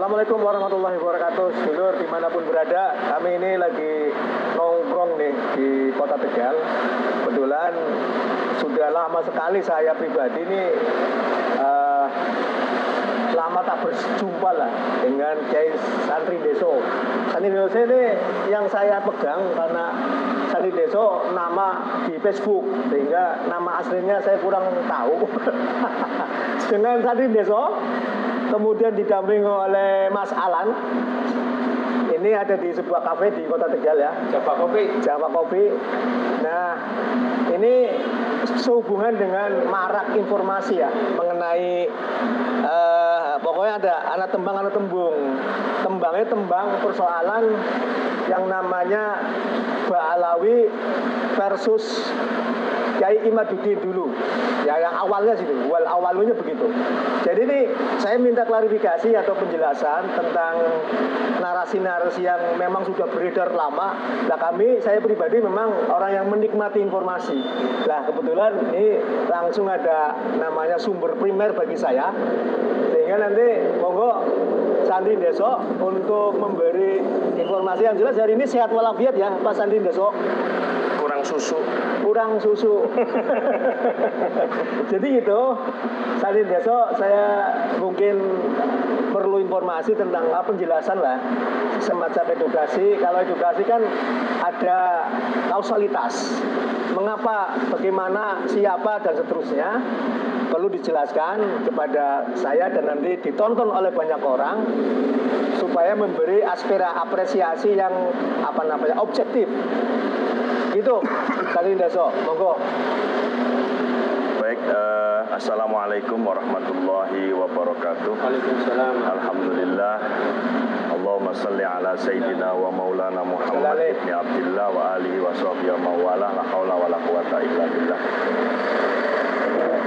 Assalamualaikum warahmatullahi wabarakatuh. Sedulur dimanapun berada, kami ini lagi nongkrong nih di Kota Tegal. Kebetulan sudah lama sekali saya pribadi ini lama tak berjumpa lah dengan Kiai Santri Deso. Santri Deso ini yang saya pegang karena Santri Deso nama di Facebook, sehingga nama aslinya saya kurang tahu. Dengan Santri Deso, kemudian didampingi oleh Mas Alan. Ini ada di sebuah kafe di Kota Tegal ya, Java Kopi. Nah, ini sehubungan dengan marak informasi ya mengenai pokoknya ada anak tembang anak tembung. Tembangnya tembang persoalan yang namanya Ba'alawi versus Kiai Imaduddin dulu. Ya yang awalnya sih, awalnya begitu. Jadi ini saya minta klarifikasi atau penjelasan tentang narasi-narasi yang memang sudah beredar lama. Nah saya pribadi memang orang yang menikmati informasi. Nah kebetulan ini langsung ada namanya sumber primer bagi saya. Sehingga nanti monggo Santri Deso untuk memberi informasi yang jelas. Hari ini sehat walafiat ya Pak Santri Deso. Kurang susu. Jadi gitu, Santri Deso saya mungkin perlu informasi tentang penjelasan lah, semacam edukasi. Kalau edukasi kan ada kausalitas, mengapa, bagaimana, siapa dan seterusnya perlu dijelaskan kepada saya dan nanti ditonton oleh banyak orang supaya memberi apresiasi yang objektif. Gitu, Santri Deso, monggo. Baik, assalamualaikum warahmatullahi wabarakatuh. Waalaikumsalam. Alhamdulillah. Allahumma salli ala sayyidina wa maulana Muhammad ibn Abdillah wa alihi wa sahbihi wa mawalah. La haula wa la quwata illa billah.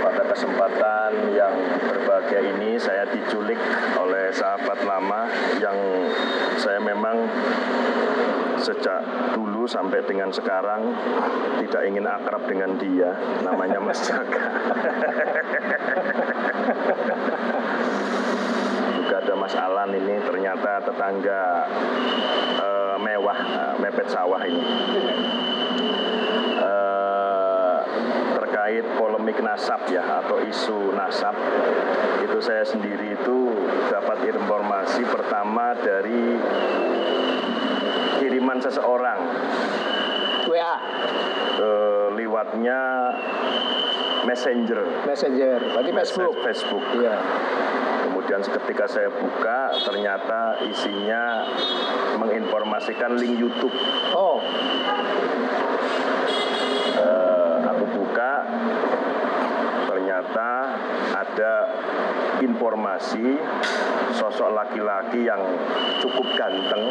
Pada kesempatan yang berbahagia ini saya diculik oleh sahabat lama yang saya memang sejak dulu sampai dengan sekarang tidak ingin akrab dengan dia, namanya Mas Jaka. Juga ada Mas Alan ini, ternyata tetangga mewah, mepet sawah ini. Terkait polemik nasab ya, atau isu nasab, itu saya sendiri itu dapat informasi pertama dari kiriman seseorang WA liwatnya Messenger, berarti Facebook. Iya. Kemudian ketika saya buka, ternyata isinya menginformasikan link YouTube. Oh. Aku buka, ternyata ada informasi sosok laki-laki yang cukup ganteng,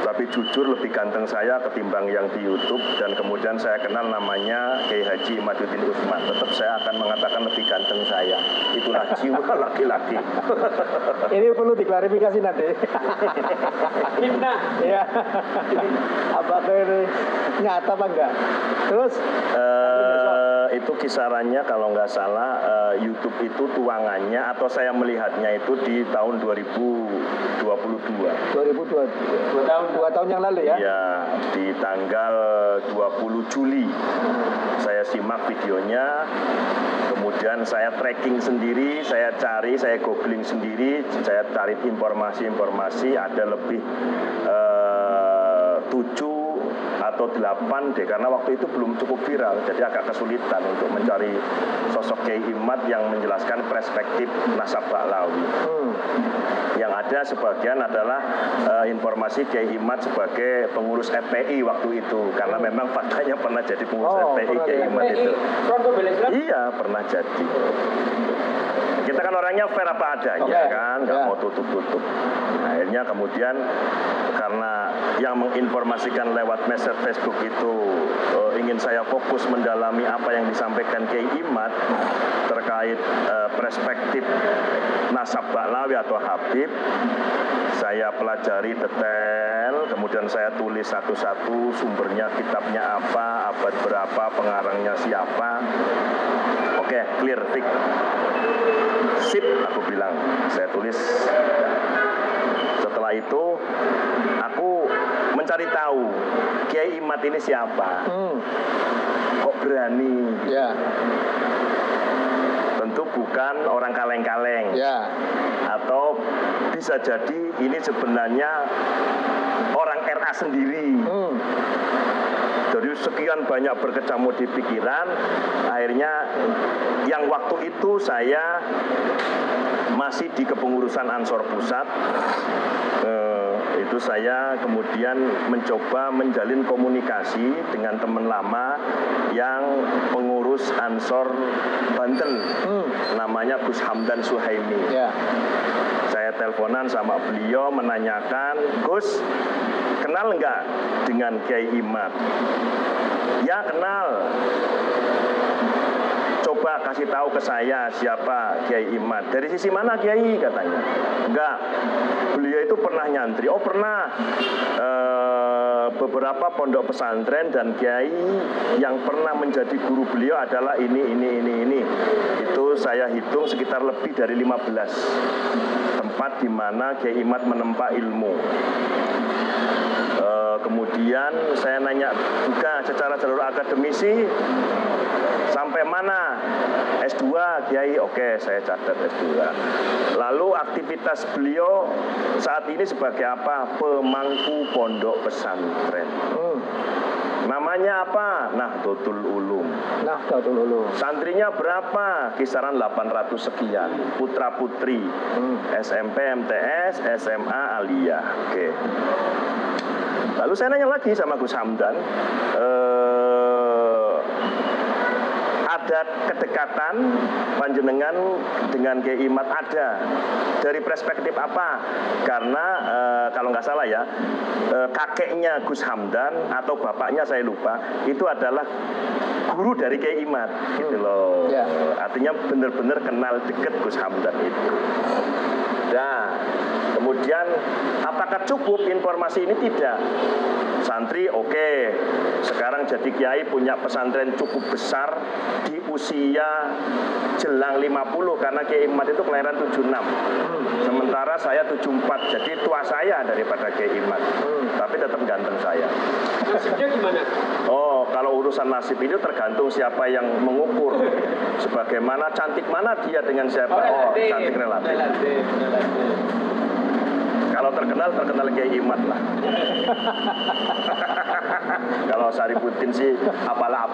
tapi jujur lebih ganteng saya ketimbang yang di YouTube, dan kemudian saya kenal namanya Kiai Haji Imaduddin Utsman. Tetap saya akan mengatakan lebih ganteng saya. Itulah jiwa laki-laki. Ini perlu diklarifikasi nanti. Fitnah. Ya. Apakah ini nyata apa enggak? Terus itu kisarannya kalau nggak salah YouTube itu tuangannya atau saya melihatnya itu di tahun 2022. 2 tahun yang lalu ya? Ya, di tanggal 20 Juli. Saya simak videonya, kemudian saya tracking sendiri, saya cari, saya googling sendiri, saya cari informasi-informasi, ada lebih 7 atau 8 deh, karena waktu itu belum cukup viral, jadi agak kesulitan untuk mencari sosok Kiai Imad yang menjelaskan perspektif nasab Ba'alawi. Yang ada sebagian adalah informasi Kiai Imad sebagai pengurus FPI waktu itu, karena memang faktanya pernah jadi pengurus FPI Kiai Imad itu. Iya, pernah jadi. Kita kan orangnya fair apa adanya kan, nggak mau tutup-tutup. Akhirnya kemudian karena yang menginformasikan lewat message Facebook itu ingin saya fokus mendalami apa yang disampaikan Kiai Imad terkait perspektif nasab Ba'alawi atau Habib, saya pelajari detail, kemudian saya tulis satu-satu sumbernya, kitabnya apa, abad berapa, pengarangnya siapa. Oke, clear, fix. Sip, aku bilang. Saya tulis itu aku mencari tahu Kiai Imad ini siapa. Kok berani? Ya. Tentu bukan orang kaleng-kaleng. Ya. Atau bisa jadi ini sebenarnya orang RA sendiri. Dari sekian banyak berkecamuk di pikiran, akhirnya yang waktu itu saya masih di kepengurusan Ansor Pusat, itu saya kemudian mencoba menjalin komunikasi dengan teman lama yang pengurus Ansor Banten, namanya Gus Hamdan Suhaimi. Ya. Saya teleponan sama beliau menanyakan, Gus, kenal nggak dengan Kiai Imad? Ya kenal. Coba kasih tahu ke saya siapa Kiai Imad. Dari sisi mana Kiai katanya? Enggak. Beliau itu pernah nyantri. Oh pernah. Beberapa pondok pesantren dan Kiai yang pernah menjadi guru beliau adalah ini. Itu saya hitung sekitar lebih dari 15 tempat di mana Kiai Imad menempa ilmu. Kemudian saya nanya juga secara jalur akademisi sampai mana? S2 Kiai, oke saya catat S2. Lalu aktivitas beliau saat ini sebagai apa? Pemangku pondok pesantren. Namanya apa? Nahdlatul Ulum. Nahdlatul Ulum. Santrinya berapa? Kisaran 800 sekian. Putra putri, SMP MTS, SMA Aliyah. Oke. Lalu saya nanya lagi sama Gus Hamdan, ada kedekatan panjenengan dengan Kiai Imad ada dari perspektif apa? Karena kalau nggak salah ya, kakeknya Gus Hamdan atau bapaknya saya lupa, itu adalah guru dari Kiai Imad, gitu loh. Ya. Artinya benar-benar kenal dekat Gus Hamdan itu. Nah, kemudian apakah cukup informasi ini? Tidak. Santri oke. Sekarang jadi kiai punya pesantren cukup besar di usia jelang 50 karena Kiai Imad itu kelahiran 76. Sementara saya 74. Jadi tua saya daripada Kiai Imad. Tapi tetap ganteng saya. Nasibnya gimana? Oh, kalau urusan nasib itu tergantung siapa yang mengukur. Sebagaimana cantik mana dia dengan siapa. Oh, cantik relatif. Kalau terkenal Kiai Imad lah. Kalau Saripuddin sih apalah.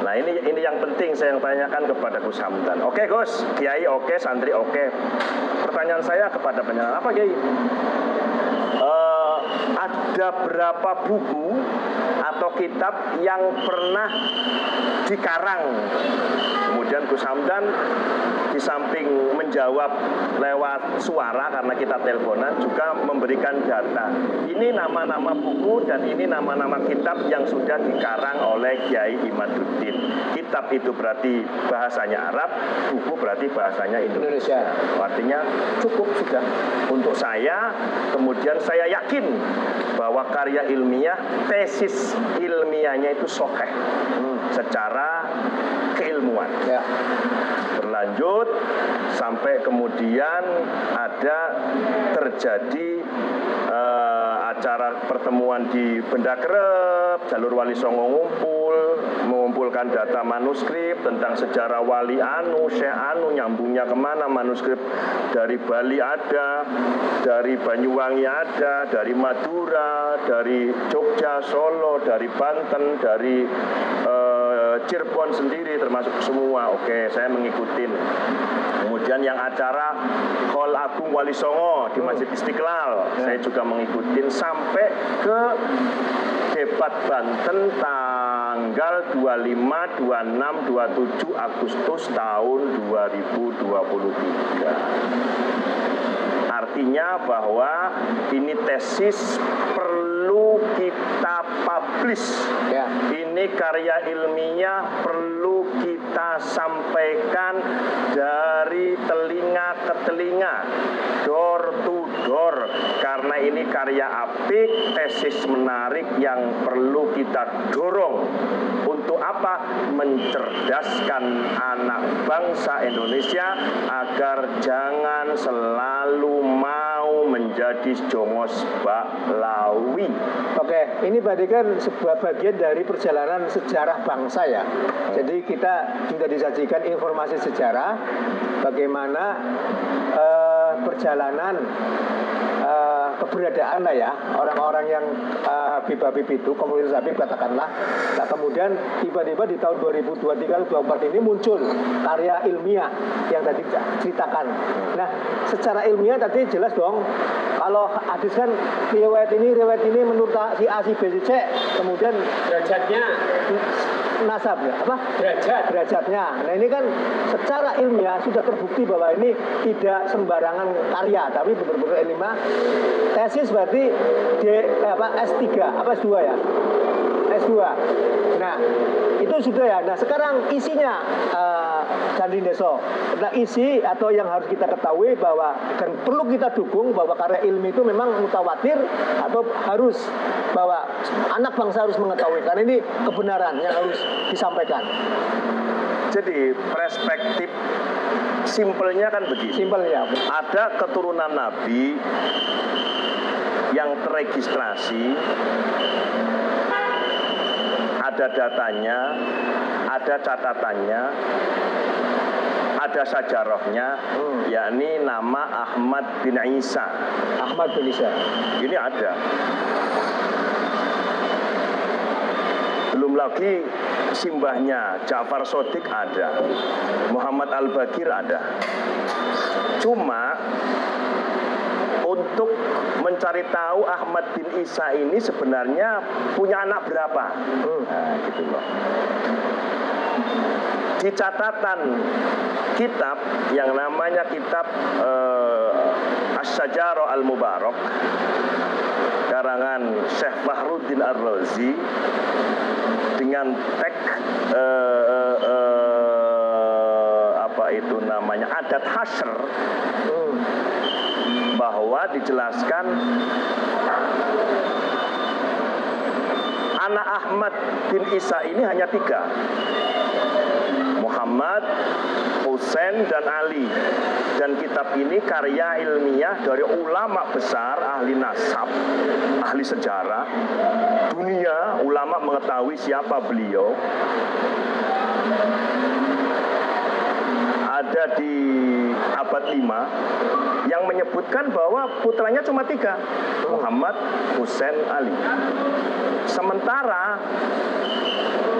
Nah ini yang penting saya tanyakan kepada Gus Hamdan. Oke Gus, Kiai oke, santri oke. Pertanyaan saya kepada penjelasan apa Kiai? Ada berapa buku atau kitab yang pernah dikarang? Kemudian Gus Hamdan di samping menjawab lewat suara karena kita teleponan juga memberikan data. Ini nama-nama buku dan ini nama-nama kitab yang sudah dikarang oleh Kiai Imaduddin. Kitab itu berarti bahasanya Arab, buku berarti bahasanya Indonesia. Artinya cukup sudah untuk saya. Kemudian saya yakin bahwa karya ilmiah, tesis ilmiahnya itu sahih secara keilmuan. Ya. Berlanjut sampai kemudian ada terjadi acara pertemuan di Benda Kerep, Jalur Wali Songo mengumpulkan data manuskrip tentang sejarah Wali Anu, Syekh Anu, nyambungnya kemana manuskrip dari Bali ada, dari Banyuwangi ada, dari Madura, dari Jogja, Solo, dari Banten, dari Cirebon sendiri termasuk semua. Oke, saya mengikutin. Kemudian yang acara Hall Agung Wali Songo di Masjid Istiqlal, saya juga mengikutin sampai ke debat Banten tanggal 25, 26, 27 Agustus tahun 2023. Artinya bahwa ini tesis perlu kita publish. Ya. Ini karya ilmiah perlu kita sampaikan dari telinga ke telinga, door to door. Karena ini karya apik, tesis menarik yang perlu kita dorong untuk untuk apa? Mencerdaskan anak bangsa Indonesia agar jangan selalu mau menjadi jongos Baklawi. Oke, ini berarti kan sebuah bagian dari perjalanan sejarah bangsa ya. Jadi kita juga disajikan informasi sejarah bagaimana perjalanan keberadaan lah ya orang-orang yang Habib-Habib itu, komunitas Habib katakanlah. Nah kemudian tiba-tiba di tahun 2023-2024 ini muncul karya ilmiah yang tadi ceritakan. Nah secara ilmiah tadi jelas dong, kalau hadis kan riwayat ini menurut si A, si B, si C, kemudian Derajatnya nasabnya apa? derajatnya. Nah ini kan secara ilmiah sudah terbukti bahwa ini tidak sembarangan karya, tapi benar-benar ilmiah. Tesis berarti S3 apa S2 ya? S2. Nah itu sudah ya. Nah sekarang isinya Chandri Deso. Nah isi atau yang harus kita ketahui bahwa dan perlu kita dukung bahwa karya ilmi itu memang mutawatir atau harus bahwa anak bangsa harus mengetahui karena ini kebenaran yang harus disampaikan. Jadi perspektif simpelnya kan begini. Simpelnya. Ada keturunan Nabi yang terregistrasi, ada datanya, ada catatannya, ada sajarahnya, yakni nama Ahmad bin Isa. Ahmad bin Isa. Ini ada. Belum lagi simbahnya Ja'far Shodiq ada, Muhammad Al-Baqir ada. Cuma untuk mencari tahu Ahmad bin Isa ini sebenarnya punya anak berapa, nah gitu loh. Di catatan kitab yang namanya kitab Asy-Syajarah Al-Mubarak karangan Syekh Fahruddin Ar-Razi dengan teks apa itu namanya adat hasyr, bahwa dijelaskan anak Ahmad bin Isa ini hanya 3, Muhammad, Husain, dan Ali. Dan kitab ini karya ilmiah dari ulama besar, ahli nasab, ahli sejarah dunia. Ulama mengetahui siapa beliau. Ada di abad 5 yang menyebutkan bahwa putranya cuma 3, Muhammad, Husain, Ali. Sementara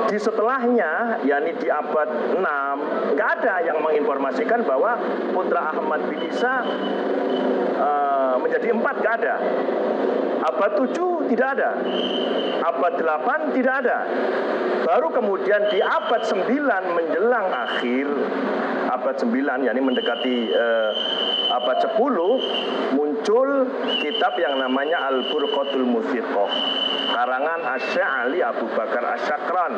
di setelahnya, yakni di abad 6, nggak ada yang menginformasikan bahwa putra Ahmad bin Isa menjadi 4, nggak ada. Abad 7 tidak ada, abad 8 tidak ada. Baru kemudian di abad 9 menjelang akhir abad 9, yakni mendekati abad 10, muncul kitab yang namanya Al-Burqatul Muthiqah karangan Asy-Syaikh Ali Abu Bakar Asy-Syakran,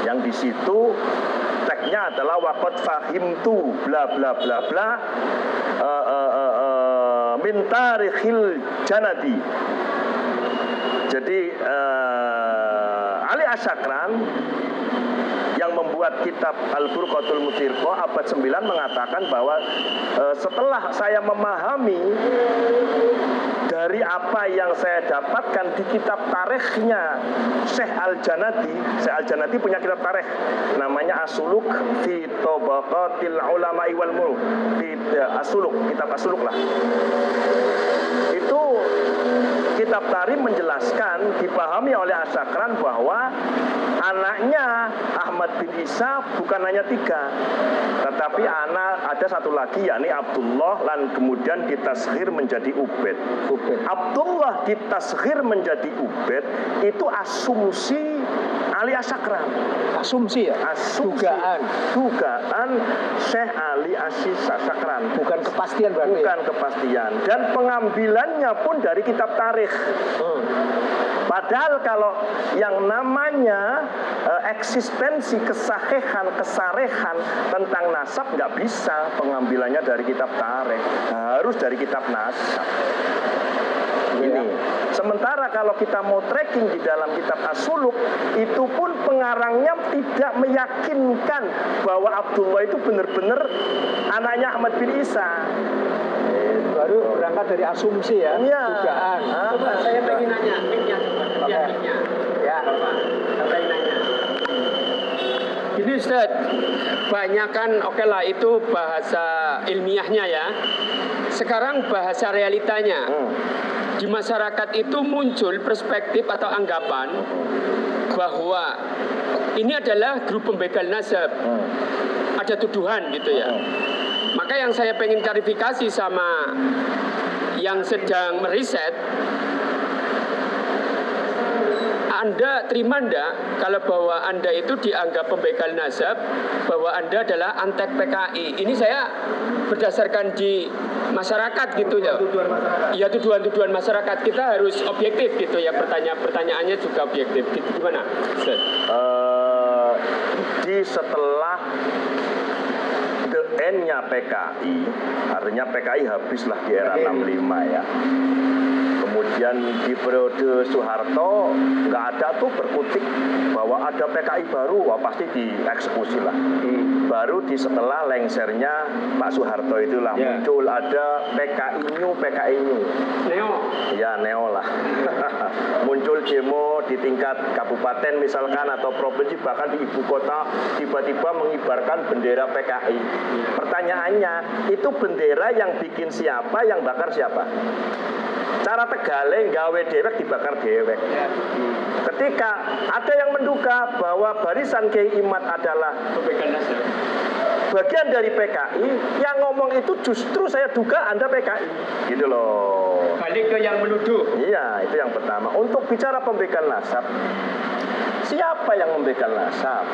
yang di situ teksnya adalah waqad fahimtu bla bla bla bla min tarikhil janadi. Jadi Ali Asy-Syakran yang membuat kitab Al-Burqatul Muthiqah abad 9 mengatakan bahwa setelah saya memahami dari apa yang saya dapatkan di kitab tarikhnya Syekh Al-Janati. Syekh Al-Janati punya kitab tarikh namanya As-Suluk fi Tabaqatil Ulama'i wal Muluk. As-Suluk, kitab As-Suluk lah. Itu kitab tarikh menjelaskan, dipahami oleh Asy-Syakran bahwa anaknya Ahmad bin Isa bukan hanya 3, tetapi ada satu lagi yakni Abdullah, dan kemudian ditasghir menjadi Ubaid. Abdullah ditasghir menjadi Ubaid itu asumsi Ali Asy-Syakran. Asumsi ya? Asumsi. Dugaan Syekh Ali Asy-Syakran. Bukan kepastian berarti. Bukan kepastian. Dan pengambilannya pun dari kitab tarikh. Padahal kalau yang namanya eksistensi kesahihan tentang nasab nggak bisa pengambilannya dari kitab tarikh, harus dari kitab nasab. Ini. Sementara kalau kita mau tracking di dalam kitab As-Suluk, itu pun pengarangnya tidak meyakinkan bahwa Abdullah itu benar-benar anaknya Ahmad bin Isa. Baru berangkat dari asumsi ya, Iya. dugaan. Coba saya pengen nanya, mic-nya coba, lihat mic-nya. Ya. Bapak, saya pengen nanya. Ini Ustaz, banyakan oke lah itu bahasa ilmiahnya ya. Sekarang bahasa realitanya. Di masyarakat itu muncul perspektif atau anggapan bahwa ini adalah grup pembegal nasab. Ada tuduhan gitu ya. Maka yang saya pengen klarifikasi sama yang sedang meriset, Anda terima enggak kalau bahwa Anda itu dianggap pembegal nasab, bahwa Anda adalah antek PKI? Ini saya berdasarkan di masyarakat gitu ya. Tuduhan masyarakat. Ya, tuduhan-tuduhan masyarakat. Kita harus objektif gitu ya, pertanyaannya juga objektif. Gimana, Ustaz? Setelah the end-nya PKI, artinya PKI habislah di era 65 ya. Kemudian di periode Soeharto nggak ada tuh berkutik bahwa ada PKI baru, wah pasti dieksekusi lah. Baru di setelah lengsernya Pak Soeharto itulah muncul ada PKI New. Neo. Ya neo lah. Muncul demo di tingkat kabupaten misalkan atau provinsi, bahkan di ibu kota tiba-tiba mengibarkan bendera PKI. Pertanyaannya, itu bendera yang bikin siapa, yang bakar siapa? Cara Tegale gawe dewek dibakar dewek. Ketika ada yang menduga bahwa barisan Kiai Imad adalah bagian dari PKI, yang ngomong itu justru saya duga Anda PKI, gitu loh. Balik ke yang menuduh. Iya, itu yang pertama. Untuk bicara pembegal nasab, siapa yang membegal nasab?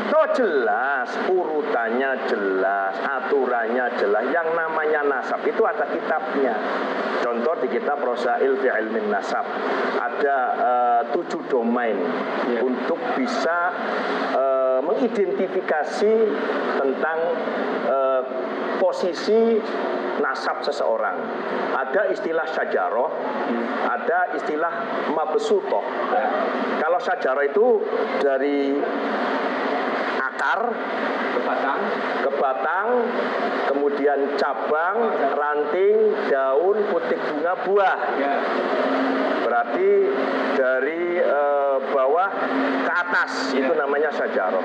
Toh jelas, urutannya jelas, aturannya jelas. Yang namanya nasab itu ada kitabnya. Contoh di kitab Rosail fi Ilmin Nasab ada 7 domain untuk bisa mengidentifikasi tentang posisi nasab seseorang. Ada istilah syajaroh, ada istilah mabsutoh. Kalau syajaroh itu dari akar ke batang, kemudian cabang, ranting, daun, putik bunga, buah. Berarti dari bawah ke atas, itu namanya syajaroh.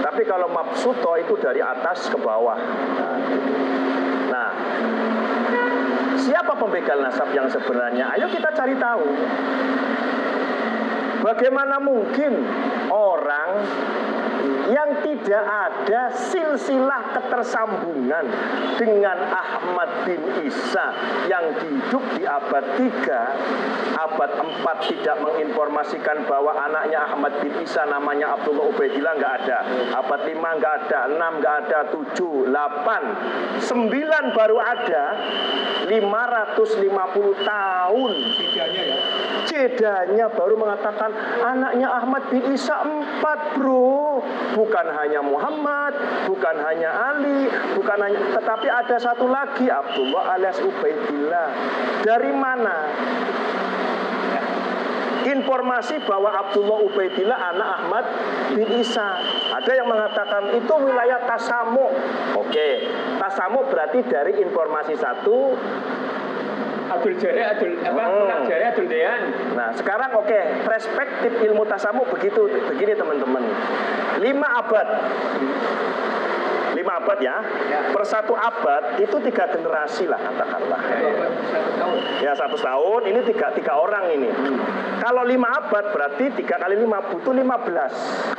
Tapi kalau mabsutoh itu dari atas ke bawah. Nah, siapa pembegal nasab yang sebenarnya? Ayo kita cari tahu. Bagaimana mungkin orang yang tidak ada silsilah ketersambungan dengan Ahmad bin Isa yang hidup di abad 3, abad 4 tidak menginformasikan bahwa anaknya Ahmad bin Isa namanya Abdullah Ubaidillah, nggak ada. Abad 5 nggak ada, 6 nggak ada, 7, 8, 9 baru ada. 550 tahun jedanya baru mengatakan anaknya Ahmad bin Isa 4, bro. Bukan hanya Muhammad, bukan hanya Ali, tetapi ada satu lagi, Abdullah alias Ubaidillah. Dari mana informasi bahwa Abdullah Ubaidillah anak Ahmad bin Isa? Ada yang mengatakan itu wilayah Tasamu. Oke, Tasamu berarti dari informasi satu Abdul Dean. Nah, sekarang perspektif ilmu tasamu begini teman-teman. 5 abad ya. Per 1 abad itu 3 generasi lah katakanlah. Ya 1 tahun ini 3 orang ini. Kalau 5 abad berarti 3 kali 5 butuh 15.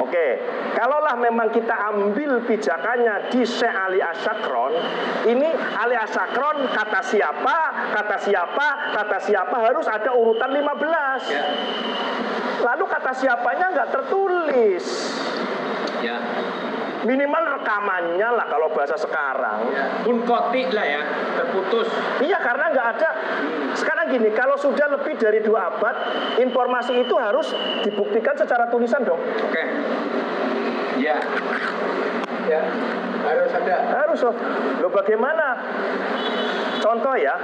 Oke, kalaulah memang kita ambil pijakannya di Syekh Ali Asyakron, ini Ali Asyakron kata siapa harus ada urutan 15. Lalu kata siapanya nggak tertulis. Minimal rekamannya lah kalau bahasa sekarang. Munqati lah ya, terputus. Iya, karena nggak ada. Sekarang gini, kalau sudah lebih dari 2 abad, informasi itu harus dibuktikan secara tulisan dong. Oke. Ya, harus ada. Harus loh. Loh bagaimana? Contoh ya,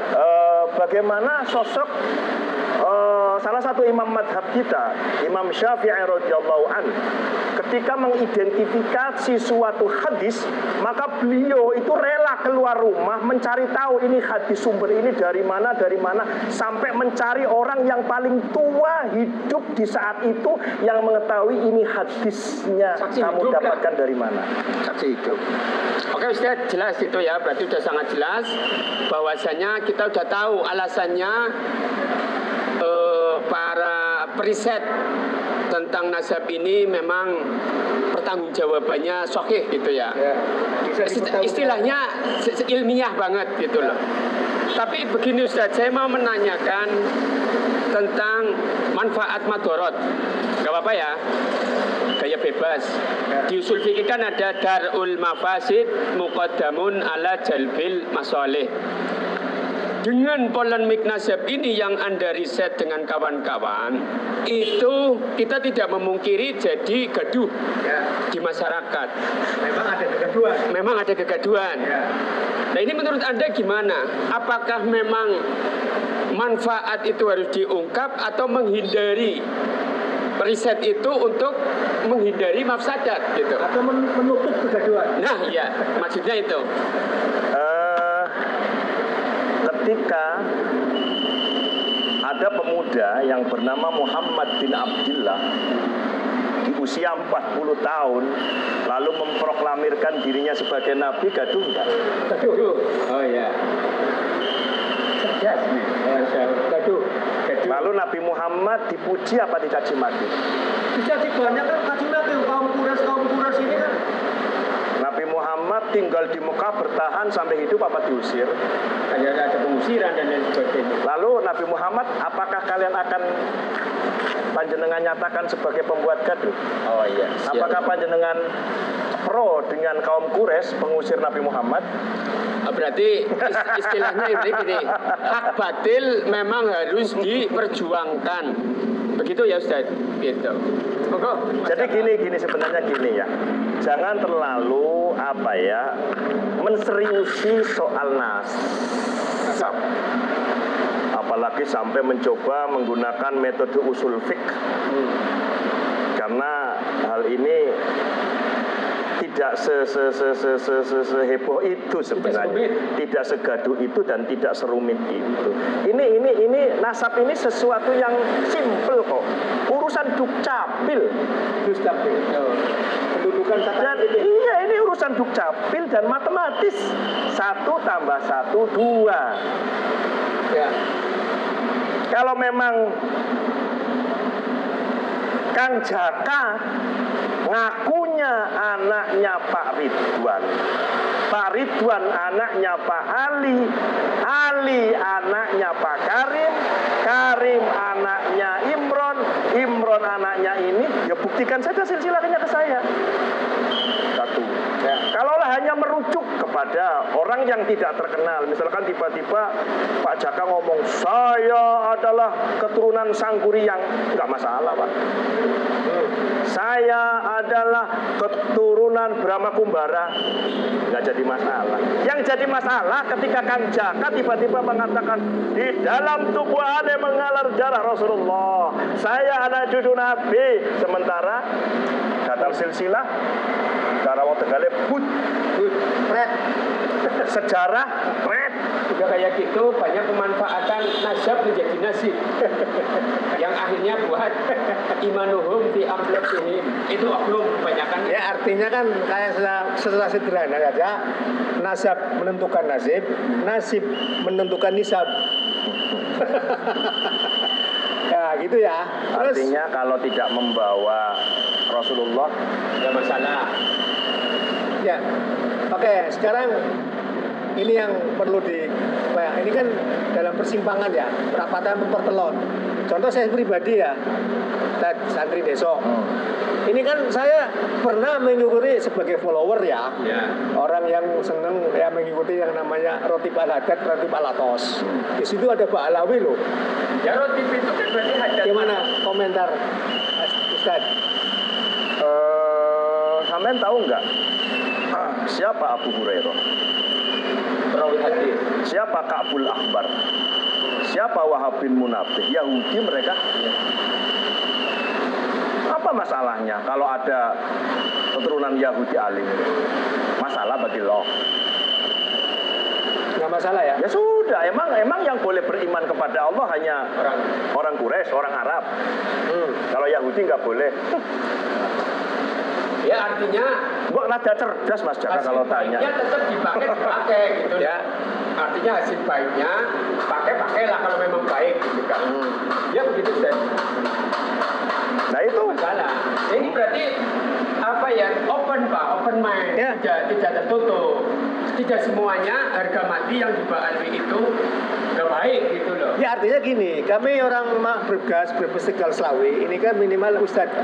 bagaimana sosok salah satu imam madhab kita, Imam Syafi'i radhiyallahu anhu, ketika mengidentifikasi suatu hadis, maka beliau itu rela keluar rumah mencari tahu ini hadis sumber ini dari mana, sampai mencari orang yang paling tua hidup di saat itu yang mengetahui ini hadisnya Saksi kamu hidup, dapatkan dari mana. Saksi hidup. Oke Ustaz, jelas itu ya, berarti sudah sangat jelas bahwasanya kita sudah tahu alasannya para periset tentang nasab ini memang pertanggungjawabannya sahih gitu ya. Istilahnya ilmiah banget gitu loh. Tapi begini Ustaz, saya mau menanyakan tentang manfaat madorot. Gak apa-apa ya, gaya bebas. Di usul fikih kan ada darul mafasid muqaddamun ala jalbil masalih. Dengan polemik nasab ini yang Anda riset dengan kawan-kawan, itu kita tidak memungkiri jadi gaduh di masyarakat. Memang ada kegaduhan. Nah ini menurut Anda gimana? Apakah memang manfaat itu harus diungkap atau menghindari riset itu untuk menghindari mafsadat gitu? Atau menutup kegaduhan? Nah iya, maksudnya itu. Ketika ada pemuda yang bernama Muhammad bin Abdullah di usia 40 tahun lalu memproklamirkan dirinya sebagai nabi, gaduh enggak? Gaduh. Oh iya. Cerdas nih. Gaduh. Lalu Nabi Muhammad dipuji apa dicaci maki? Dicaci banyak kan, caci maki kaum Quraisy ini kan. Nabi Muhammad tinggal di Mekah bertahan sampai hidup apa diusir? Ada pengusiran dan lain sebagainya. Lalu Nabi Muhammad, apakah kalian akan panjenengan nyatakan sebagai pembuat gaduh? Oh iya. Apakah panjenengan pro dengan kaum Quraisy pengusir Nabi Muhammad? Berarti istilahnya ini hak batil memang harus diperjuangkan. Begitu ya Ustaz? Gitu. Jadi gini sebenarnya gini ya. Jangan terlalu menseriusi soal nasab. Apalagi sampai mencoba menggunakan metode usul fiqh. Karena hal ini tidak seheboh itu sebenarnya, tidak segaduh itu dan tidak serumit itu. Ini nasab ini sesuatu yang simpel kok, urusan dukcapil. Pendudukan dan iya, ini urusan dukcapil dan matematis. 1 tambah 1 2. Ya. Kalau memang Kang Jaka ngakunya anaknya Pak Ridwan, Pak Ridwan anaknya Pak Ali, Ali anaknya Pak Karim, Karim anaknya Imron, Imron anaknya ini, ya buktikan saja silsilahnya ke saya. 1. Ya. Kalaulah hanya merujuk kepada orang yang tidak terkenal, misalkan tiba-tiba Pak Jaka ngomong saya adalah keturunan Sangkuriang, nggak masalah Pak. Saya adalah keturunan Brahma Kumbara, nggak jadi masalah. Yang jadi masalah ketika Kang Jaka tiba-tiba mengatakan di dalam tubuh Anda mengalir darah Rasulullah, saya anak cucu Nabi, sementara kata silsilah cara wong Tegale red sejarah red udah kayak gitu, banyak pemanfaatan nasab menjadi nasib yang akhirnya buat imanuhum fi amlakihim itu oknum kebanyakan. Ya artinya kan kayak setelah sederhana saja, nasab menentukan nasib, nasib menentukan nisab. Ya gitu ya. Terus, artinya kalau tidak membawa Rasulullah tidak masalah. Ya, oke. Sekarang ini yang perlu ini kan dalam persimpangan ya, perapatan mempertelon. Contoh saya pribadi ya, santri Deso. Ini kan saya pernah mengikuti sebagai follower ya. Orang yang seneng ya mengikuti yang namanya Rotib Al-Haddad, Rotib Al-Atos. Di situ ada Pak Alawi loh. Ya Rotib itu kan berarti hadat. Gimana komentar Ustaz? Sampean tahu nggak siapa Abu Hurairah? Perawi hadis. Siapa Ka'bul Ahbar? Siapa Wahab bin Munabbih? Yahudi mereka. Apa masalahnya kalau ada keturunan Yahudi alim? Masalah bagi lo? Nggak masalah ya? Ya sudah, emang yang boleh beriman kepada Allah hanya orang Quraisy, orang Arab. Kalau Yahudi nggak boleh. Ya artinya Gua nada cerdas Mas Jaka kalau tanya. Ya tetap dipakai gitu ya. Artinya hasil baiknya pakailah kalau memang baik gitu kan. Ya begitu Ustaz. Nah itu Salah. Ini berarti apa ya? Open Pak, open mind. Ya. Tidak tertutup. Tidak semuanya harga mati yang dibalik itu gak baik gitu loh. Ya artinya gini, kami orang Brebes Tegal Slawi ini kan minimal Ustadz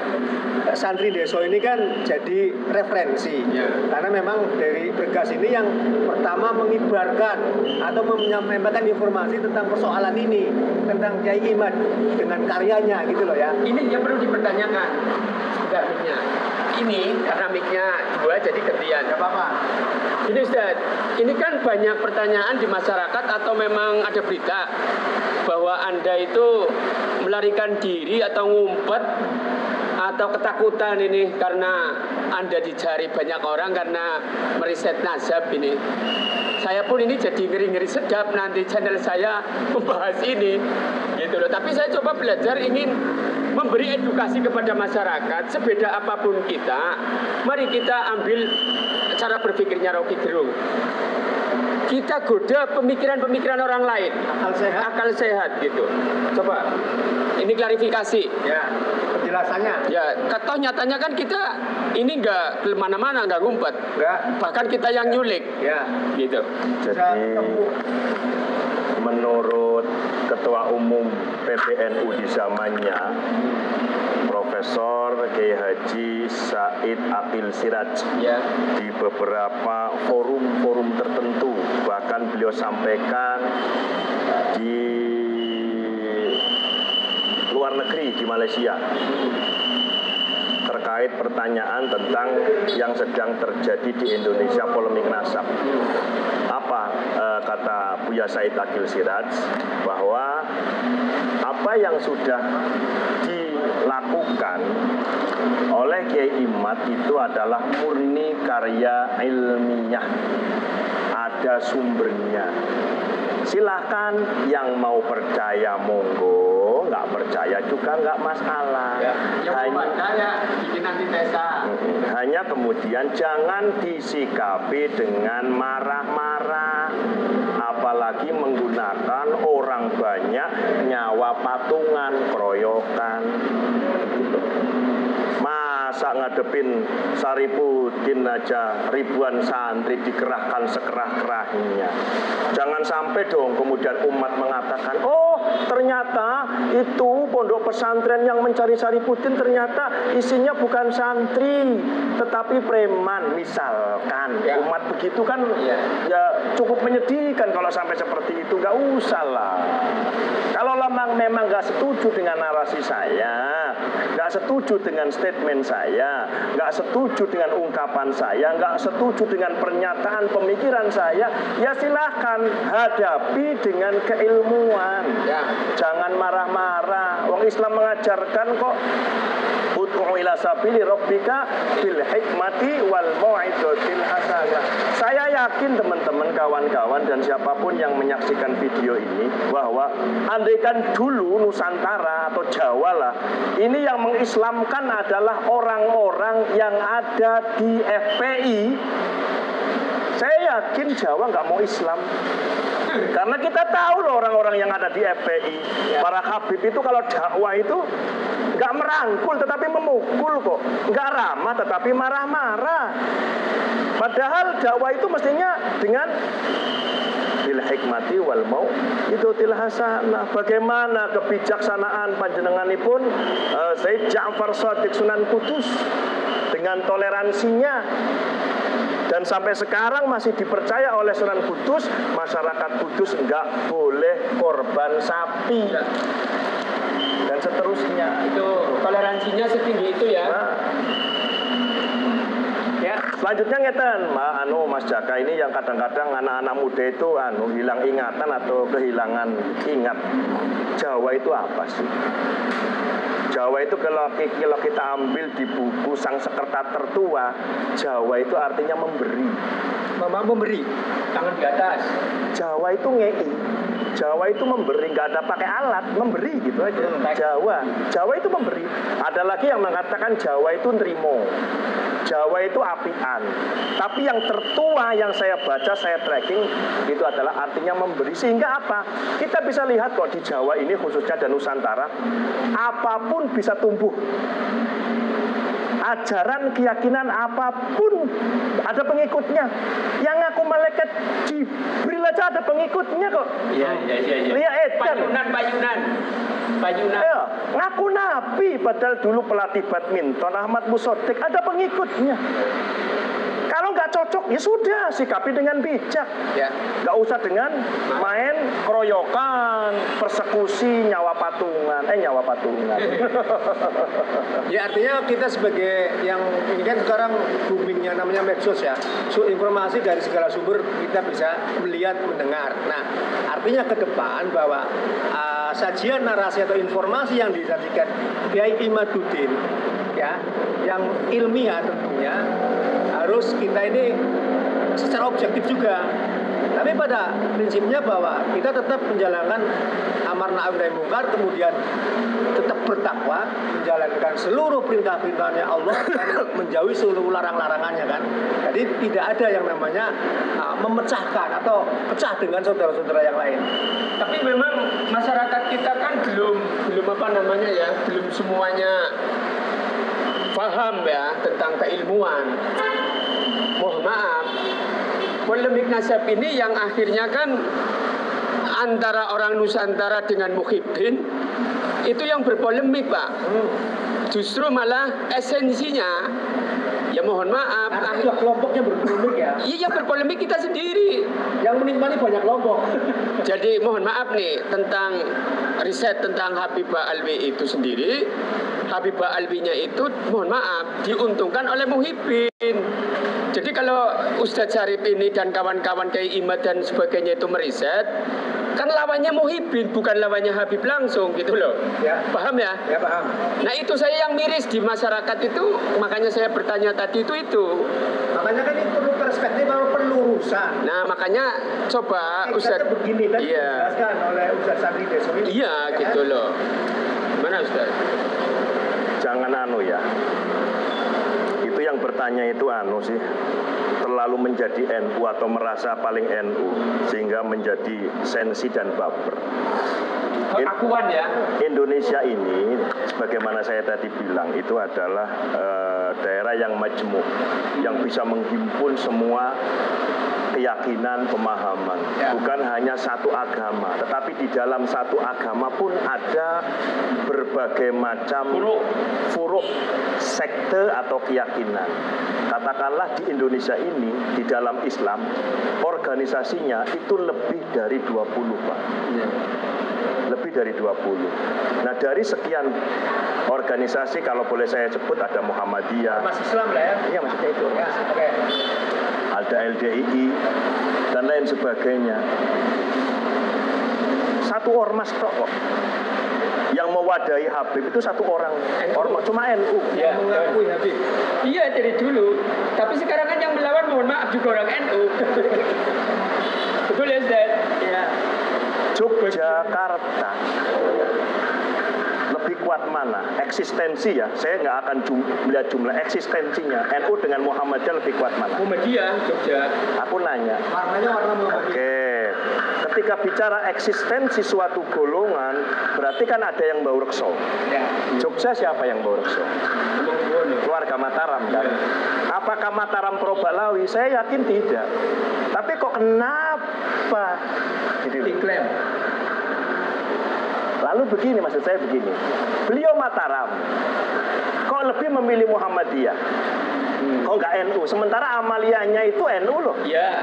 santri Deso ini kan jadi referensi. Ya. Karena memang dari Brebes ini yang pertama mengibarkan atau menyampaikan informasi tentang persoalan ini, tentang Kiai Imad dengan karyanya gitu loh ya. Ini yang perlu dipertanyakan. Sudah mic-nya. Ini karena mic-nya dua jadi gantian. Gak apa-apa. Ini Ustaz, ini kan banyak pertanyaan di masyarakat atau memang ada berita bahwa Anda itu melarikan diri atau ngumpet atau ketakutan ini karena Anda dicari banyak orang karena meriset nazab ini. Saya pun ini jadi ngeri-ngeri sedap nanti channel saya membahas ini gitu loh. Tapi saya coba belajar ingin memberi edukasi kepada masyarakat sebeda apapun kita. Mari kita ambil cara berpikirnya Rocky Gerung. Kita goda pemikiran-pemikiran orang lain, akal sehat gitu. Coba ini klarifikasi. Ya, penjelasannya. Ya, toh nyatanya kan kita ini nggak kemana-mana, nggak ngumpet. Enggak. Bahkan kita yang nyulik. Ya. Gitu. jadi menurut Ketua Umum PBNU di zamannya Profesor Kiai Haji Said Aqil Siraj, Ya. di beberapa forum-forum tertentu, bahkan beliau sampaikan di luar negeri, di Malaysia, terkait pertanyaan tentang yang sedang terjadi di Indonesia, polemik nasab. Apa kata Buya Said Aqil Siraj, bahwa apa yang sudah dilakukan oleh Kiai Imad itu adalah murni karya ilmiah, ada sumbernya. Silahkan yang mau percaya monggo, nggak percaya juga nggak masalah. Ya. Yang percaya bikin antitesa. Hanya kemudian jangan disikapi dengan marah-marah, apalagi menggunakan orang banyak, nyawa patungan, keroyokan. Masa ngadepin Saripudin aja ribuan santri dikerahkan sekerah-kerahnya. Jangan sampai dong kemudian umat mengatakan, oh ternyata itu pondok pesantren yang mencari Saripudin ternyata isinya bukan santri tetapi preman misalkan. Ya. Umat begitu kan ya cukup menyedihkan kalau sampai seperti itu. Gak usah lah. Kalau memang gak setuju dengan narasi saya, gak setuju dengan statement saya, gak setuju dengan ungkapan saya, gak setuju dengan pernyataan pemikiran saya, ya silahkan hadapi dengan keilmuan. Ya. Jangan marah-marah. Wong Islam mengajarkan kok, ud'u ila sabili rabbika bil hikmati wal mau'izatil hasanah. Saya yakin teman-teman, kawan-kawan dan siapapun yang menyaksikan video ini, bahwa andaikan dulu Nusantara atau Jawa lah, ini yang mengislamkan adalah orang-orang yang ada di FPI, saya yakin Jawa nggak mau Islam. Karena kita tahu loh orang-orang yang ada di FPI, para habib itu kalau dakwah itu nggak merangkul tetapi memukul kok, nggak ramah tetapi marah-marah. Padahal dakwah itu mestinya dengan bil hikmati wal mau itu hasanah. Bagaimana kebijaksanaan panjenenganipun Said Ja'far Shadiq Sunan Kudus dengan toleransinya, dan sampai sekarang masih dipercaya oleh Sunan Kudus, masyarakat Kudus nggak boleh korban sapi dan seterusnya. Itu toleransinya setinggi itu ya. Nah, Ya. Selanjutnya ngeten, Mas Jaka, ini yang kadang-kadang anak-anak muda itu hilang ingatan atau kehilangan ingat. Jawa itu apa sih? Jawa itu kalau kita ambil di buku Sang Sekerta Tertua, Jawa itu artinya memberi. Memberi, tangan di atas. Jawa itu ngei. Jawa itu memberi, nggak ada pakai alat, memberi gitu aja. Jawa itu memberi. Ada lagi yang mengatakan Jawa itu nerimo. Jawa itu apian. Tapi yang tertua yang saya baca, saya tracking, itu adalah artinya memberi. Sehingga apa? Kita bisa lihat kok di Jawa ini khususnya dan Nusantara, apapun bisa tumbuh. Ajaran, keyakinan apapun ada pengikutnya. Yang ngaku malaikat Jibril aja ada pengikutnya kok. Iya. Lihat Payunan. Ya, ngaku nabi padahal dulu pelatih badminton Ahmad Musodik ada pengikutnya. Kalau nggak cocok ya sudah, sikapi dengan bijak. Ya. Nggak usah dengan main keroyokan, persekusi, nyawa patungan. Ya artinya kita sebagai yang ini kan sekarang boomingnya namanya medsos ya. So, informasi dari segala sumber kita bisa melihat, mendengar. Nah, artinya ke depan bahwa sajian narasi atau informasi yang disajikan Kiai Imaduddin ya, yang ilmiah tentunya harus kita ini secara objektif juga. Tapi pada prinsipnya bahwa kita tetap menjalankan amar ma'ruf nahi munkar, kemudian tetap bertakwa, menjalankan seluruh perintah-perintahnya Allah dan menjauhi seluruh larang-larangannya kan. Jadi tidak ada yang namanya memecahkan atau pecah dengan saudara-saudara yang lain. Tapi memang masyarakat kita kan belum semuanya paham ya tentang keilmuan. Mohon maaf, polemik nasab ini yang akhirnya kan antara orang Nusantara dengan Muhyiddin itu yang berpolemik, Pak. Justru malah esensinya, ya mohon maaf, kelompoknya berpolemik ya. Iya, berpolemik kita sendiri. Yang menikmati banyak kelompok. Jadi mohon maaf nih tentang riset tentang Habibah Alwi itu sendiri. Habibah Alwinya itu mohon maaf diuntungkan oleh Muhyiddin. Jadi kalau Ustadz Syarif ini dan kawan-kawan Kiai Imad dan sebagainya itu meriset, kan lawannya Muhyiddin, bukan lawannya Habib langsung gitu loh. Ya. Paham ya? Ya paham. Nah itu saya yang miris di masyarakat itu, makanya saya bertanya tadi itu. Makanya kan ini perlu perspektif, pelurusan. Nah makanya coba Ustadz begini tadi dijelaskan oleh Ustadz Sandri Deso ini. Iya ya, gitu loh. Mana Ustadz? Jangan ya. Itu yang bertanya itu sih. Terlalu menjadi NU atau merasa paling NU sehingga menjadi sensi dan baper. Akuan ya. Indonesia ini sebagaimana saya tadi bilang itu adalah daerah yang majmuk, yang bisa menghimpun semua keyakinan, pemahaman. Bukan hanya satu agama, tetapi di dalam satu agama pun ada berbagai macam furuk sekte atau keyakinan. Katakanlah di Indonesia ini, di dalam Islam, organisasinya itu lebih dari 20, Pak. Lebih dari 20. Nah, dari sekian organisasi, kalau boleh saya sebut, ada Muhammadiyah. Mas Islam lah ya? Iya, maksudnya itu. Ya, okay. Ada LDII dan lain sebagainya. Satu ormas kok yang mewadahi Habib itu satu orang, ormas cuma NU yang mengakui Habib. Iya dari dulu, tapi sekarang kan yang melawan mohon maaf juga orang NU. Betul ya Ustaz? Iya. Yogyakarta lebih kuat mana? Eksistensi ya, saya nggak akan melihat jumlah eksistensinya. NU dengan Muhammadiyah lebih kuat mana? Muhammadiyah, Jogja. Aku nanya. Warnanya warna Muhammadiyah. Oke. Ketika bicara eksistensi suatu golongan, berarti kan ada yang bau rekso. Ya. Jogja siapa yang bau rekso? Keluarga Mataram kan? Apakah Mataram pro Balawi? Saya yakin tidak. Tapi kok kenapa? Diklaim. Lalu begini, maksud saya begini. Beliau Mataram, kok lebih memilih Muhammadiyah? Kok nggak NU? Sementara amaliyahnya itu NU loh. Iya.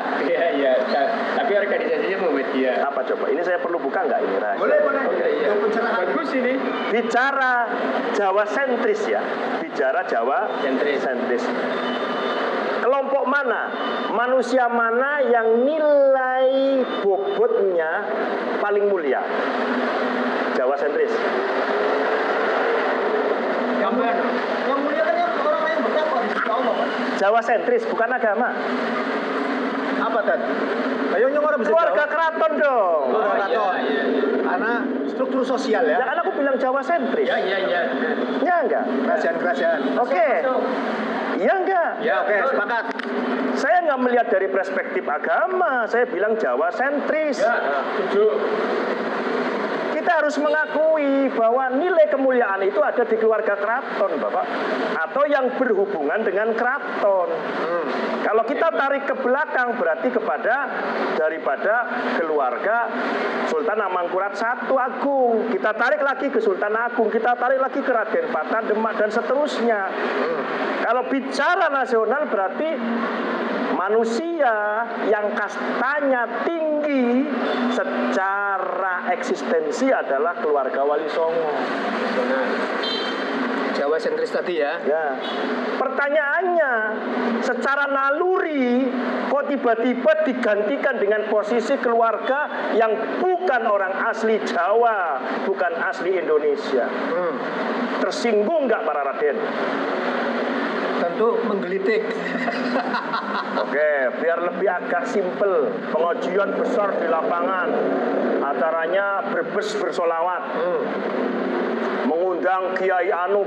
Tapi organisasinya Muhammadiyah. Apa coba? Ini saya perlu buka nggak ini rahasia? Boleh. Iya. Bagus ini. Bicara Jawa sentris ya. Bicara Jawa sentris. Kelompok Manusia mana yang nilai bobotnya paling mulia? Jawa sentris. Yang mulia kan orang yang bertakwa di sisi Allah. Jawa sentris, bukan agama. Apa tadi? Ayo orang bisa Keluarga jawab. keraton dong. Keluarga keraton. Karena struktur sosial ya. Ya kan aku bilang Jawa sentris. Iya. Ya enggak? Kerajaan-kerajaan. Oke. Iya enggak? Ya oke, sepakat. Saya nggak melihat dari perspektif agama. Saya bilang Jawa sentris. Ya, setuju. Kita harus mengakui bahwa nilai kemuliaan itu ada di keluarga keraton, Bapak, atau yang berhubungan dengan keraton. Kalau kita tarik ke belakang berarti daripada keluarga Sultan Amangkurat I Agung. Kita tarik lagi ke Sultan Agung, kita tarik lagi ke Raden Patan Demak dan seterusnya. Kalau bicara nasional berarti manusia yang kastanya tinggi secara eksistensi adalah keluarga Wali Songo. Jawa sentris tadi ya. Ya. Pertanyaannya, secara naluri kok tiba-tiba digantikan dengan posisi keluarga yang bukan orang asli Jawa, bukan asli Indonesia. Tersinggung nggak para Raden? Tentu menggelitik. Oke, biar lebih agak simpel, pengajian besar di lapangan, acaranya berbes bersolawat, mengundang Kiai Anu,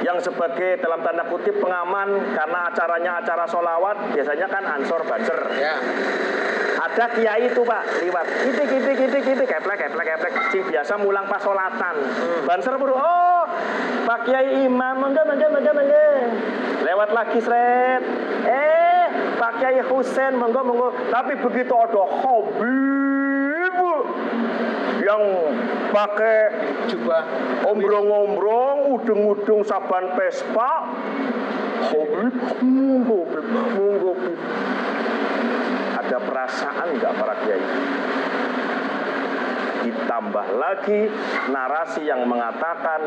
yang sebagai dalam tanda kutip pengaman karena acaranya acara solawat, biasanya kan ansor banser. Ya. Ada kiai itu Pak, liwat, gitu, keplek, sing biasa mulang pas solatan. Banser buru, oh Pak Kiai Imam, mangga. Lewat lagi sret. Pak Kiai Husain, monggo. Tapi begitu ada Habib yang pakai Jubah. ombrong-ombrong, udung-udung saban pespa, Habib. Ada perasaan nggak para kiai? Ditambah lagi narasi yang mengatakan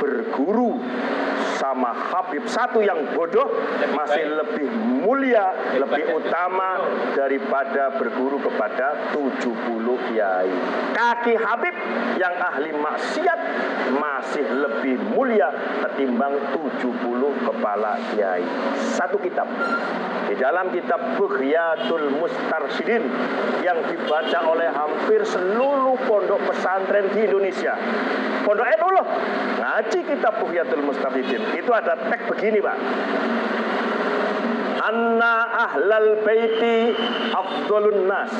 berguru sama Habib satu yang bodoh masih lebih mulia, lebih utama daripada berguru kepada 70 kiai. Kaki Habib yang ahli maksiat masih lebih mulia ketimbang 70 kepala kiai. Satu kitab. Di dalam kitab Bughyatul Mustarsyidin yang dibaca oleh hampir seluruh pondok pesantren di Indonesia. Pondok NU loh, ngaji kitab Bughyatul Mustarsyidin. Itu ada teks begini Pak. Anna ahlal baiti afdolun nas.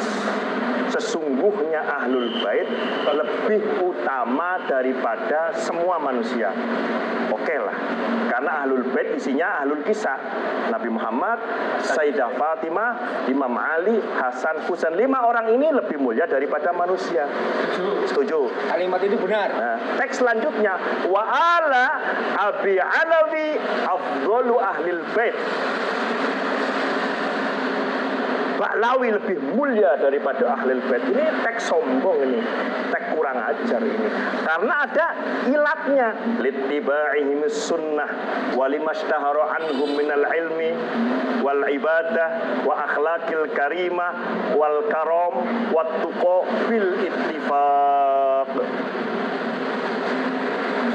Sesungguhnya ahlul bait lebih utama daripada semua manusia. Oke lah, karena ahlul bait isinya ahlul kisah. Nabi Muhammad, Sayyidah Fatimah, Imam Ali, Hasan, Husain. 5 orang ini lebih mulia daripada manusia. Setuju? Kalimat itu benar. Nah, teks selanjutnya, wa ala Abi Alawi afdolu ahlil bait. Baklawi lebih mulia daripada ahlul bait. Ini teks sombong ini, teks kurang ajar ini. Karena ada ilatnya, littiba'ihim sunnah walimashtahara anhum minal ilmi wal ibadah wa akhlaqil karimah wal karam wat tuqa bil ittifaq.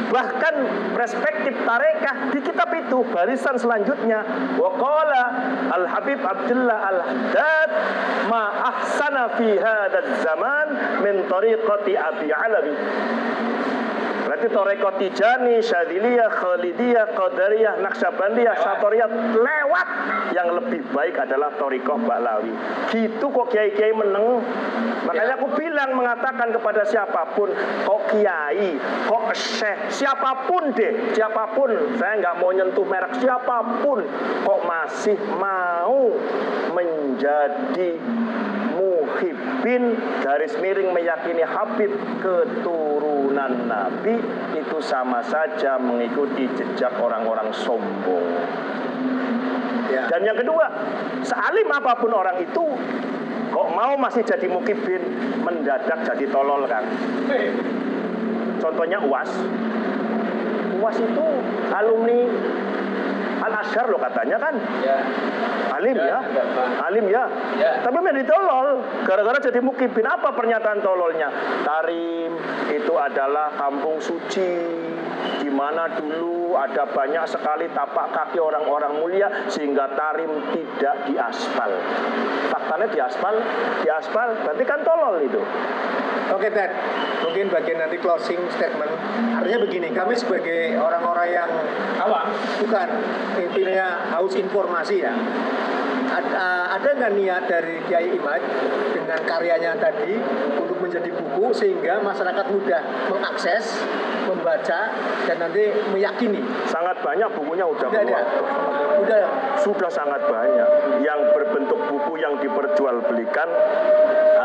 Bahkan perspektif tarekah di kitab itu barisan selanjutnya waqala Al-Habib Abdullah Al-Haddad ma ahsana fi hadzal zaman min tariqati Abi Alawi. Berarti tarekat Tijani, Syadziliyah, Khalidiyah, Qadariyah, Naqsyabandiyah, Syatoriyah lewat. Yang lebih baik adalah tarekat Baklawi. Gitu kok kiai-kiai meneng. Makanya aku bilang mengatakan kepada siapapun, kok kiai, kok syekh, siapapun deh, siapapun, saya nggak mau nyentuh merek siapapun, kok masih mau menjadi muhibbin garis miring meyakini Habib keturunan Nabi, itu sama saja mengikuti jejak orang-orang sombong. Ya. Dan yang kedua, sealim apapun orang itu, kok mau masih jadi muhibbin, mendadak jadi tolol kan? Contohnya UAS. UAS itu Al-Azhar loh katanya kan. Ya. Alim ya. Alim ya. Tapi main ditolol gara-gara jadi mukibin. Apa pernyataan tololnya? Tarim itu adalah kampung suci di mana dulu ada banyak sekali tapak kaki orang-orang mulia sehingga Tarim tidak diaspal. Faktanya diaspal berarti kan tolol itu. Oke, Ted. Mungkin bagian nanti closing statement. Artinya begini, kami sebagai orang-orang yang Awam. bukan intinya haus informasi ya. Ada nggak niat dari Kiai Imad dengan karyanya tadi untuk menjadi buku sehingga masyarakat mudah mengakses, membaca dan nanti meyakini? Sangat banyak bukunya udah keluar. Udah. Sudah sangat banyak yang berbentuk buku yang diperjualbelikan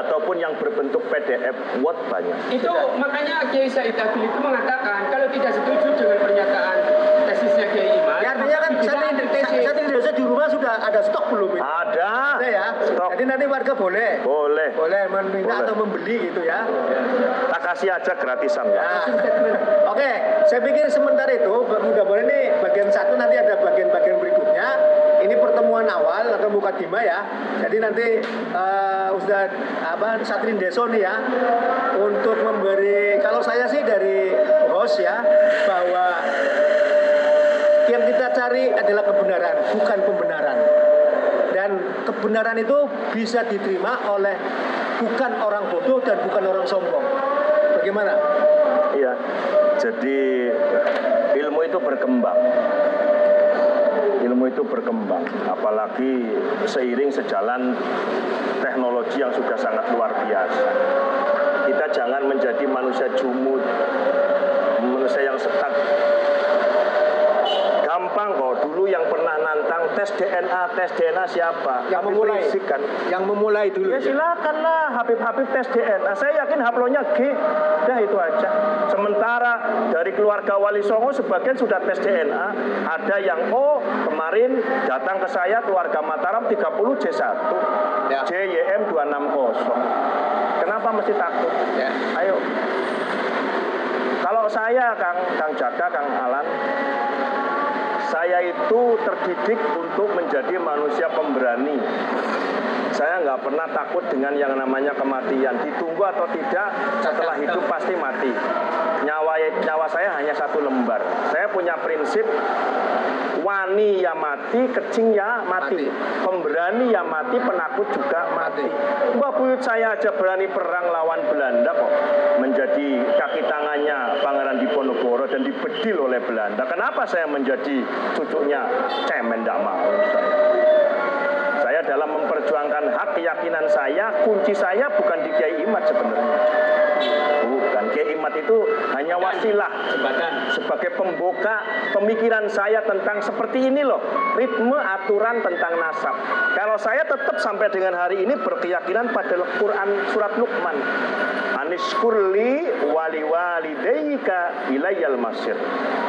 ataupun yang berbentuk PDF Word banyak. Itu makanya Kiai Said Agil itu mengatakan kalau tidak setuju dengan pernyataan tesisnya Kiai Imad. Ya, artinya kan saat ini di rumah sudah ada stok belum? Ada ya. stok. Jadi nanti warga boleh meminta atau membeli gitu ya. Tak kasih aja gratisan ya. Oke, saya pikir sementara itu mudah-mudahan ini bagian satu, nanti ada bagian-bagian berikutnya. Ini pertemuan awal atau mukadimah ya. Jadi nanti Ustadz Satrin Deso nih ya untuk memberi, kalau saya sih dari host ya, bahwa yang kita cari adalah kebenaran, bukan pembenaran. Dan kebenaran itu bisa diterima oleh bukan orang bodoh dan bukan orang sombong. Bagaimana? Iya. Jadi ilmu itu berkembang. Ilmu itu berkembang, apalagi seiring sejalan teknologi yang sudah sangat luar biasa. Kita jangan menjadi manusia jumud, manusia yang setak. Gampang kok, dulu yang pernah nantang tes DNA siapa? Yang memulai, kan? Yang memulai dulu. Ya silakanlah, Habib tes DNA. Saya yakin haplonya G, dah itu aja. Sementara dari keluarga Wali Songo sebagian sudah tes DNA. Ada yang kemarin datang ke saya keluarga Mataram 30 J1, ya. JYM 260. Kenapa mesti takut? Ya. Ayo. Kalau saya Kang Jaka, Kang Alan, saya itu terdidik untuk menjadi manusia pemberani. Saya nggak pernah takut dengan yang namanya kematian. Ditunggu atau tidak, setelah hidup pasti mati. Nyawa saya hanya satu lembar. Saya punya prinsip, wani ya mati, kecing ya mati. Pemberani ya mati, penakut juga mati. Mbah buyut saya aja berani perang lawan Belanda kok. Menjadi kaki tangannya Pangeran Diponegoro dan dibedil oleh Belanda. Kenapa saya menjadi cucunya cemen, tidak mau saya dalam memperjuangkan hak keyakinan saya, kunci saya bukan di Kiai Imad sebenarnya. Bukan, Kiai Imad itu hanya wasilah sebagai pembuka pemikiran saya tentang seperti ini loh, ritme aturan tentang nasab. Kalau saya tetap sampai dengan hari ini berkeyakinan pada Quran surat Luqman, Anishkurli wali walidayka ilayyal masir.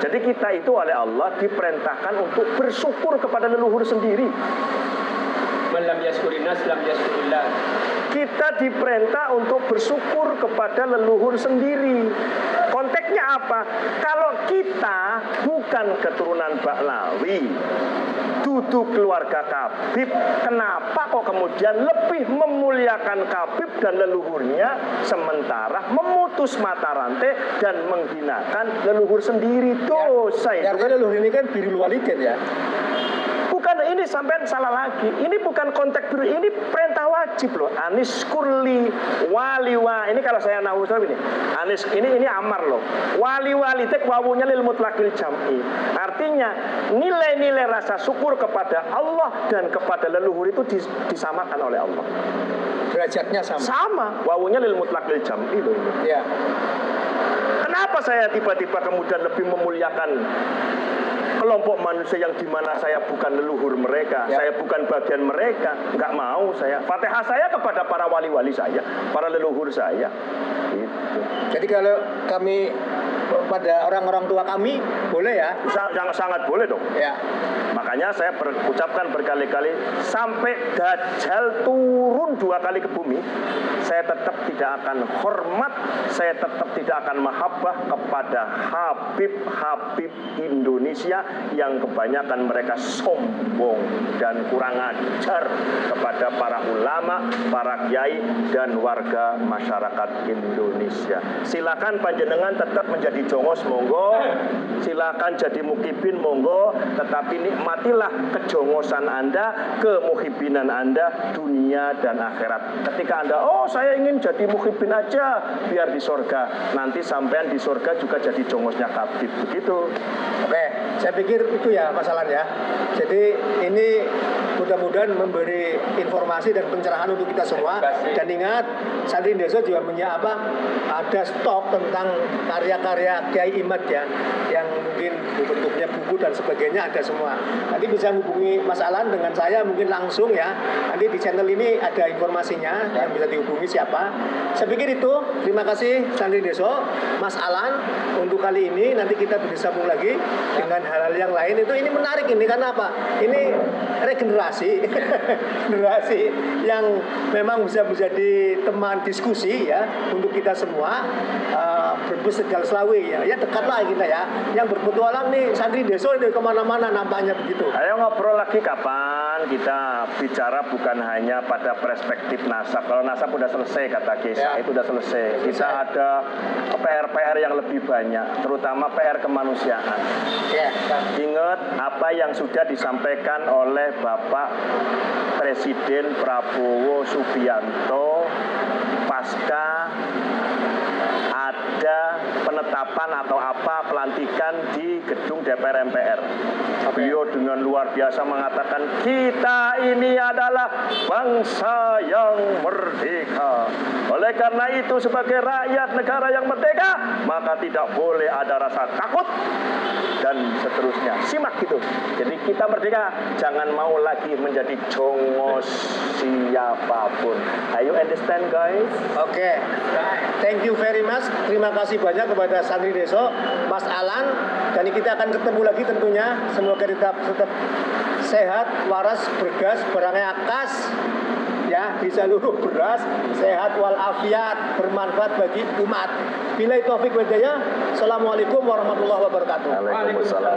Jadi kita itu oleh Allah diperintahkan untuk bersyukur kepada leluhur sendiri. Malam yaskurinnas lam yaskurillah. Kita diperintah untuk bersyukur kepada leluhur sendiri. Konteksnya apa? Kalau kita bukan keturunan Baklawi, duduk keluarga Kabib, kenapa kok kemudian lebih memuliakan Kabib dan leluhurnya, sementara memutus mata rantai dan menghinakan leluhur sendiri? Dosa itu. Ya, leluhur ini kan birrul walidain ya. Bukan, ini sampai salah lagi. Ini bukan konteks biru, ini perintah wajib loh. Anis kurli waliwa. Ini kalau saya nahu ini. Anis ini amar loh. Walitek wawunya lil mutlaqil jam'i. Artinya nilai-nilai rasa syukur kepada Allah dan kepada leluhur itu disamakan oleh Allah. Derajatnya sama. Sama. Wawunya lil mutlaqil jam'i loh. Ya. Kenapa saya tiba-tiba kemudian lebih memuliakan kelompok manusia yang dimana saya bukan leluhur mereka, saya bukan bagian mereka, nggak mau saya. Fatihah saya kepada para wali-wali saya, para leluhur saya. Gitu. Jadi kalau kami pada orang-orang tua kami, boleh ya? Sangat boleh dong. Ya. Makanya saya berucapkan berkali-kali, sampai Dajjal turun 2 kali ke bumi, saya tetap tidak akan hormat, saya tetap tidak akan mahabbah kepada Habib-Habib Indonesia yang kebanyakan mereka sombong dan kurang ajar kepada para ulama, para kiai, dan warga masyarakat Indonesia. Silakan panjenengan tetap menjadi jongos, monggo. Silakan jadi mukibin, monggo. Tetapi nikmatilah kejongosan Anda, kemuhibinan Anda, dunia dan akhirat. Ketika Anda, oh saya ingin jadi muhibin aja, biar di sorga. Nanti sampean di sorga juga jadi jongosnya Habib, begitu. Oke, saya pikir itu ya masalahnya. Jadi ini mudah-mudahan memberi informasi dan pencerahan untuk kita semua. Dan ingat, Santri Desa juga ada stok tentang karya-karya Kiai Imad ya, yang mungkin bentuknya buku dan sebagainya ada semua. Nanti bisa hubungi Mas Alan dengan saya mungkin langsung ya. Nanti di channel ini ada informasinya yang bisa dihubungi siapa. Saya pikir itu. Terima kasih Santri Desa, Mas Alan untuk kali ini. Nanti kita bersambung lagi dengan hal-hal yang lain. Ini menarik ini karena apa? Ini regenerasi, generasi yang memang bisa menjadi teman diskusi ya untuk kita semua. Berbus Tegal Selawi ya dekatlah kita ya. Yang berpetualang nih Santri Desa ini kemana-mana nampaknya begitu. Ayo ngobrol lagi kapan kita bicara bukan hanya pada perspektif nasab. Kalau nasab udah selesai kata Kisa, itu udah selesai. Kita ada PR-PR yang lebih banyak, terutama PR kemanusiaan. Ingat apa yang sudah disampaikan oleh Bapak Presiden Prabowo Subianto pasca ada penetapan atau apa pelantikan di gedung DPR MPR. Beliau dengan luar biasa mengatakan kita ini adalah bangsa yang merdeka. Oleh karena itu sebagai rakyat negara yang merdeka maka tidak boleh ada rasa takut dan seterusnya. Simak gitu. Jadi kita merdeka, jangan mau lagi menjadi jongos siapapun. Are you understand guys? Oke. Thank you very much. Terima kasih banyak kepada Santri Desa, Mas Alan. Dan kita akan ketemu lagi tentunya. Semoga kita tetap sehat, waras, bergas, barangnya akas. Ya, bisa seluruh beras, sehat walafiat, bermanfaat bagi umat. Bila taufik wa hidayah. Assalamualaikum warahmatullahi wabarakatuh. Waalaikumsalam.